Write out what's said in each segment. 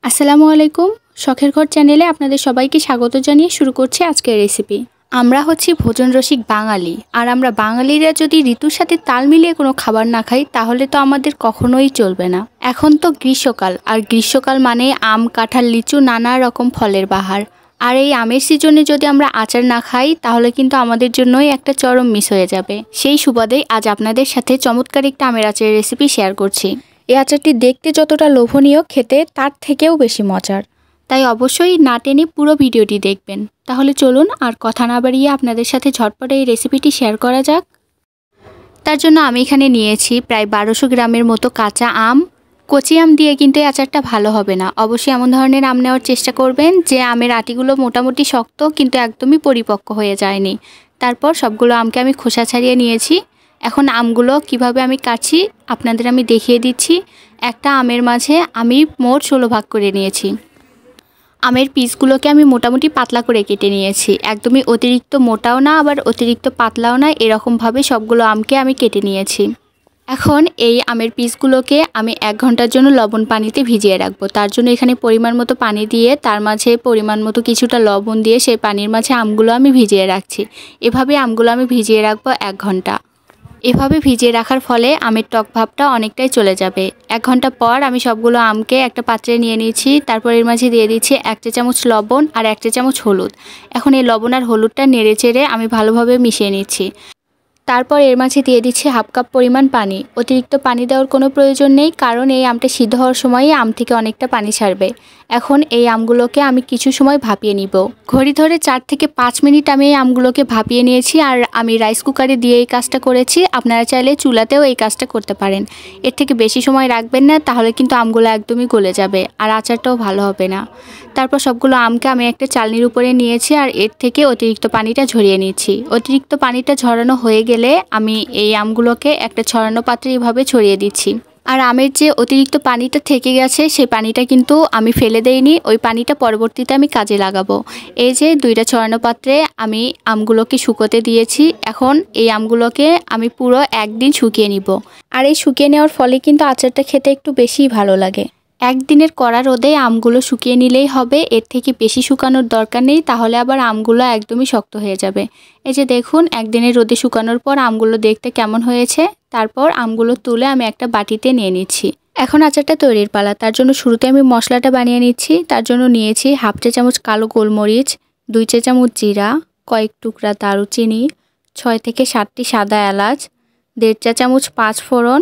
আসসালামু আলাইকুম। শখের ঘর চ্যানেলে আপনাদের সবাইকে স্বাগত জানিয়ে শুরু করছি আজকের রেসিপি। আমরা হচ্ছি ভোজন রসিক বাঙালি, আর আমরা বাঙালিরা যদি ঋতুর সাথে তাল মিলিয়ে কোনো খাবার না খাই তাহলে তো আমাদের কখনোই চলবে না। এখন তো গ্রীষ্মকাল, আর গ্রীষ্মকাল মানে আম, কাঁঠাল, লিচু, নানা রকম ফলের বাহার। আর এই আমের সিজনে যদি আমরা আচার না খাই তাহলে কিন্তু আমাদের জন্যই একটা চরম মিস হয়ে যাবে। সেই সুবাদেই আজ আপনাদের সাথে চমৎকার একটা আমের আচারের রেসিপি শেয়ার করছি। এই আচারটি দেখতে যতটা লোভনীয়, খেতে তার থেকেও বেশি মজার। তাই অবশ্যই না টেনে পুরো ভিডিওটি দেখবেন। তাহলে চলুন আর কথা না বাড়িয়ে আপনাদের সাথে ঝটপট এই রেসিপিটি শেয়ার করা যাক। তার জন্য আমি এখানে নিয়েছি প্রায় 1200 গ্রামের মতো কাঁচা আম। কচি আম দিয়ে কিন্তু এই আচারটা ভালো হবে না। অবশ্যই এমন ধরনের আম নেওয়ার চেষ্টা করবেন যে আমের আটিগুলো মোটামুটি শক্ত কিন্তু একদমই পরিপক্ক হয়ে যায়নি। তারপর সবগুলো আমকে আমি খোসা ছাড়িয়ে নিয়েছি। এখন আমগুলো কিভাবে আমি কাটছি আপনাদের আমি দেখিয়ে দিচ্ছি। একটা আমের মাঝে আমি মোট 16 ভাগ করে নিয়েছি। আমের পিসগুলোকে আমি মোটামুটি পাতলা করে কেটে নিয়েছি। একদমই অতিরিক্ত মোটাও না আবার অতিরিক্ত পাতলাও না, এরকমভাবে সবগুলো আমকে আমি কেটে নিয়েছি। এখন এই আমের পিসগুলোকে আমি 1 ঘন্টার জন্য লবণ পানিতে ভিজিয়ে রাখবো। তার জন্য এখানে পরিমাণ মতো পানি দিয়ে তার মাঝে পরিমাণ মতো কিছুটা লবণ দিয়ে সেই পানির মাঝে আমগুলো আমি ভিজিয়ে রাখছি। এভাবে আমগুলো আমি ভিজিয়ে রাখবো 1 ঘন্টা। এভাবে ভিজিয়ে রাখার ফলে আমের টক ভাবটা অনেকটাই চলে যাবে। 1 ঘন্টা পর আমি সবগুলো আমকে একটা পাত্রে নিয়ে নিয়েছি। তারপর এর মাঝে দিয়ে দিচ্ছি 1 চা চামচ লবণ আর 1 চা চামচ হলুদ। এখন এই লবণ আর হলুদটা নেড়ে চেড়ে আমি ভালোভাবে মিশিয়ে নিচ্ছি। তারপর এর মাঝে দিয়ে দিচ্ছি 1/2 কাপ পরিমাণ পানি। অতিরিক্ত পানি দেওয়ার কোনো প্রয়োজন নেই, কারণ এই আমটা সিদ্ধ হওয়ার সময়ই আম থেকে অনেকটা পানি ছাড়বে। এখন এই আমগুলোকে আমি কিছু সময় ভাপিয়ে নিব। ঘড়ি ধরে 4 থেকে 5 মিনিট আমি এই আমগুলোকে ভাপিয়ে নিয়েছি। আর আমি রাইস কুকারে দিয়ে এই কাজটা করেছি। আপনারা চাইলে চুলাতেও এই কাজটা করতে পারেন। এর থেকে বেশি সময় রাখবেন না, তাহলে কিন্তু আমগুলো একদমই গলে যাবে আর আচারটাও ভালো হবে না। তারপর সবগুলো আমকে আমি একটা চালনির উপরে নিয়েছি আর এর থেকে অতিরিক্ত পানিটা ঝরিয়ে নিচ্ছি। অতিরিক্ত পানিটা ঝরানো হয়ে গেলে আমি এই আমগুলোকে একটা ছড়ানো পাত্রে এভাবে ছড়িয়ে দিচ্ছি। আর আমের যে অতিরিক্ত পানিটা থেকে গেছে সেই পানিটা কিন্তু আমি ফেলে দেইনি, ওই পানিটা পরবর্তীতে আমি কাজে লাগাবো। এই যে 2টা ছড়ানো পাত্রে আমি আমগুলোকে শুকোতে দিয়েছি। এখন এই আমগুলোকে আমি পুরো 1 দিন শুকিয়ে নিব। আর এই শুকিয়ে নেওয়ার ফলে কিন্তু আচারটা খেতে একটু বেশিই ভালো লাগে। 1 দিনের কড়া রোদে আমগুলো শুকিয়ে নিলেই হবে, এর থেকে বেশি শুকানোর দরকার নেই, তাহলে আবার আমগুলো একদমই শক্ত হয়ে যাবে। এই যে দেখুন 1 দিনের রোদে শুকানোর পর আমগুলো দেখতে কেমন হয়েছে। তারপর আমগুলো তুলে আমি একটা বাটিতে নিয়ে নিচ্ছি। এখন আচারটা তৈরির পালা। তার জন্য শুরুতে আমি মশলাটা বানিয়ে নিচ্ছি। তার জন্য নিয়েছি 1/2 চা চামচ কালো গোলমরিচ, 2 চা চামচ জিরা, কয়েক টুকরা দারুচিনি, 6 থেকে 7টি সাদা এলাচ, 1.5 চা চামচ 5 ফোড়ন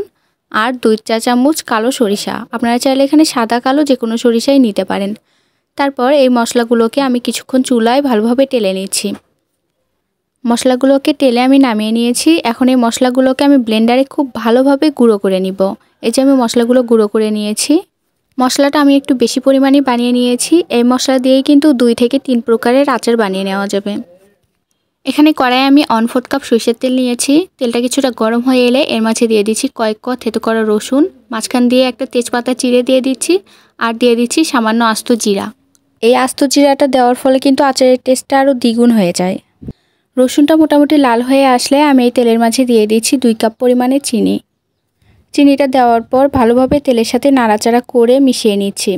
আর 2 চা চামচ কালো সরিষা। আপনারা চাইলে এখানে সাদা কালো যে কোনো সরিষাই নিতে পারেন। তারপর এই মশলাগুলোকে আমি কিছুক্ষণ চুলায় ভালোভাবে টেলে নিচ্ছি। মশলাগুলোকে টেলে আমি নামিয়ে নিয়েছি। এখন এই মশলাগুলোকে আমি ব্লেন্ডারে খুব ভালোভাবে গুঁড়ো করে নিব। এই যে আমি মশলাগুলো গুঁড়ো করে নিয়েছি। মশলাটা আমি একটু বেশি পরিমাণে বানিয়ে নিয়েছি। এই মশলা দিয়েই কিন্তু 2 থেকে 3 প্রকারের আচার বানিয়ে নেওয়া যাবে। এখানে কড়াইয়ে আমি 1/4 কাপ সরিষার তেল নিয়েছি। তেলটা কিছুটা গরম হয়ে এলে এর মাঝে দিয়ে দিচ্ছি কয়েক কোয়া থেতো করা রসুন, মাঝখান দিয়ে একটা তেজপাতা চিড়ে দিয়ে দিচ্ছি আর দিয়ে দিচ্ছি সামান্য আস্ত জিরা। এই আস্ত জিরাটা দেওয়ার ফলে কিন্তু আচারের টেস্টটা আরও দ্বিগুণ হয়ে যায়। রসুনটা মোটামুটি লাল হয়ে আসলে আমি এই তেলের মাঝে দিয়ে দিচ্ছি 2 কাপ পরিমাণে চিনি। চিনিটা দেওয়ার পর ভালোভাবে তেলের সাথে নাড়াচাড়া করে মিশিয়ে নিচ্ছি।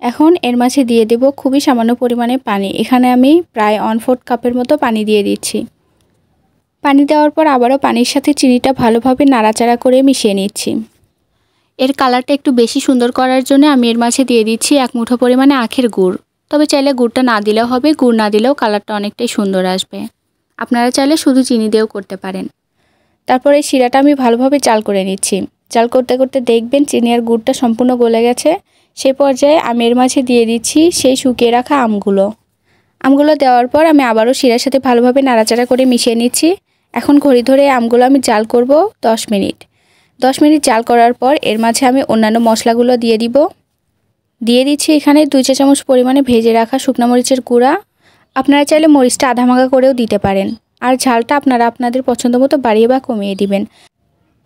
এখন এর মাঝে দিয়ে দেব খুবই সামান্য পরিমাণে পানি। এখানে আমি প্রায় 1/4 কাপের মতো পানি দিয়ে দিচ্ছি। পানি দেওয়ার পর আবারও পানির সাথে চিনিটা ভালোভাবে নাড়াচাড়া করে মিশিয়ে নিচ্ছি। এর কালারটা একটু বেশি সুন্দর করার জন্য আমি এর মাঝে দিয়ে দিচ্ছি 1 মুঠো পরিমাণে আখের গুড়। তবে চাইলে গুড়টা না দিলেও হবে, গুড় না দিলেও কালারটা অনেকটাই সুন্দর আসবে। আপনারা চাইলে শুধু চিনি দিয়েও করতে পারেন। তারপর এই শিরাটা আমি ভালোভাবে চাল করে নিচ্ছি। চাল করতে করতে দেখবেন চিনি আর গুড়টা সম্পূর্ণ গলে গেছে। সেই পর্যায়ে আমি এর মাঝে দিয়ে দিচ্ছি সেই শুকিয়ে রাখা আমগুলো দেওয়ার পর আমি আবারও শিরার সাথে ভালোভাবে নাড়াচাড়া করে মিশিয়ে নিচ্ছি। এখন ঘড়ি ধরে আমগুলো আমি জাল করব 10 মিনিট। 10 মিনিট জাল করার পর এর মাঝে আমি অন্যান্য মশলাগুলো দিয়ে দিচ্ছি এখানে 2 চা চামচ পরিমাণে ভেজে রাখা শুকনো মরিচের গুঁড়া। আপনারা চাইলে মরিচটা আধা ভাঙা করেও দিতে পারেন। আর ঝালটা আপনারা আপনাদের পছন্দ মতো বাড়িয়ে বা কমিয়ে দিবেন।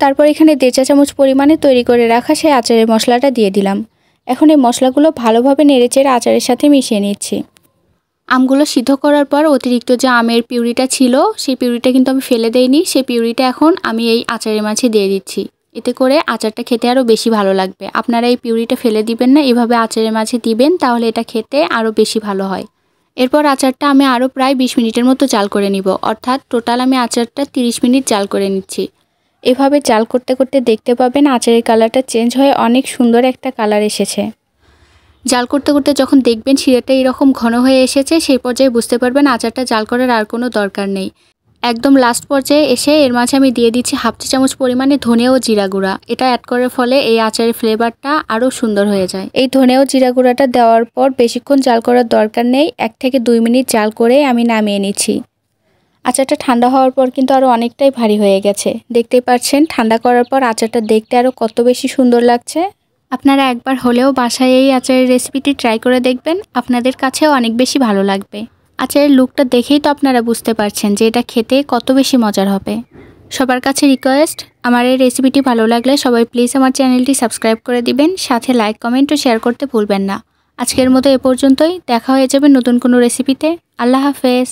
তারপর এখানে 1.5 চা চামচ পরিমাণে তৈরি করে রাখা সেই আচারের মশলাটা দিয়ে দিলাম। এখন এই মশলাগুলো ভালোভাবে নেড়েচেড়ে আচারের সাথে মিশিয়ে নিচ্ছি। আমগুলো সিদ্ধ করার পর অতিরিক্ত যে আমের পিউরিটা ছিল সেই পিউরিটা কিন্তু আমি ফেলে দেইনি। সেই পিউরিটা এখন আমি এই আচারের মাঝে দিয়ে দিচ্ছি। এতে করে আচারটা খেতে আরও বেশি ভালো লাগবে। আপনারা এই পিউরিটা ফেলে দিবেন না, এভাবে আচারের মাঝে দিবেন, তাহলে এটা খেতে আরও বেশি ভালো হয়। এরপর আচারটা আমি আরও প্রায় 20 মিনিটের মতো জাল করে নিব, অর্থাৎ টোটাল আমি আচারটা 30 মিনিট জাল করে নিচ্ছি। এভাবে জাল করতে করতে দেখতে পাবেন আচারের কালারটা চেঞ্জ হয়ে অনেক সুন্দর একটা কালার এসেছে। জাল করতে করতে যখন দেখবেন শিরাটা এরকম ঘন হয়ে এসেছে, সেই পর্যায়ে বুঝতে পারবেন আচারটা জাল করার আর কোনো দরকার নেই। একদম লাস্ট পর্যায়ে এসে এর মাঝে আমি দিয়ে দিচ্ছি হাফ চা চামচ পরিমাণে ধনে ও জিরা গুঁড়া। এটা অ্যাড করার ফলে এই আচারের ফ্লেভারটা আরও সুন্দর হয়ে যায়। এই ধনে ও জিরা গুঁড়াটা দেওয়ার পর বেশিক্ষণ জাল করার দরকার নেই, 1 থেকে 2 মিনিট জাল করে আমি নামিয়ে নিচ্ছি। আচারটা ঠান্ডা হওয়ার পর কিন্তু আরও অনেকটাই ভারী হয়ে গেছে, দেখতেই পাচ্ছেন। ঠান্ডা করার পর আচারটা দেখতে আরও কত বেশি সুন্দর লাগছে। আপনারা একবার হলেও বাসায় এই আচারের রেসিপিটি ট্রাই করে দেখবেন, আপনাদের কাছেও অনেক বেশি ভালো লাগবে। আচারের লুকটা দেখেই তো আপনারা বুঝতে পারছেন যে এটা খেতে কত বেশি মজার হবে। সবার কাছে রিকোয়েস্ট, আমার এই রেসিপিটি ভালো লাগলে সবাই প্লিজ আমার চ্যানেলটি সাবস্ক্রাইব করে দিবেন, সাথে লাইক, কমেন্ট ও শেয়ার করতে ভুলবেন না। আজকের মতো এ পর্যন্তই, দেখা হয়ে যাবে নতুন কোনো রেসিপিতে। আল্লাহ হাফেজ।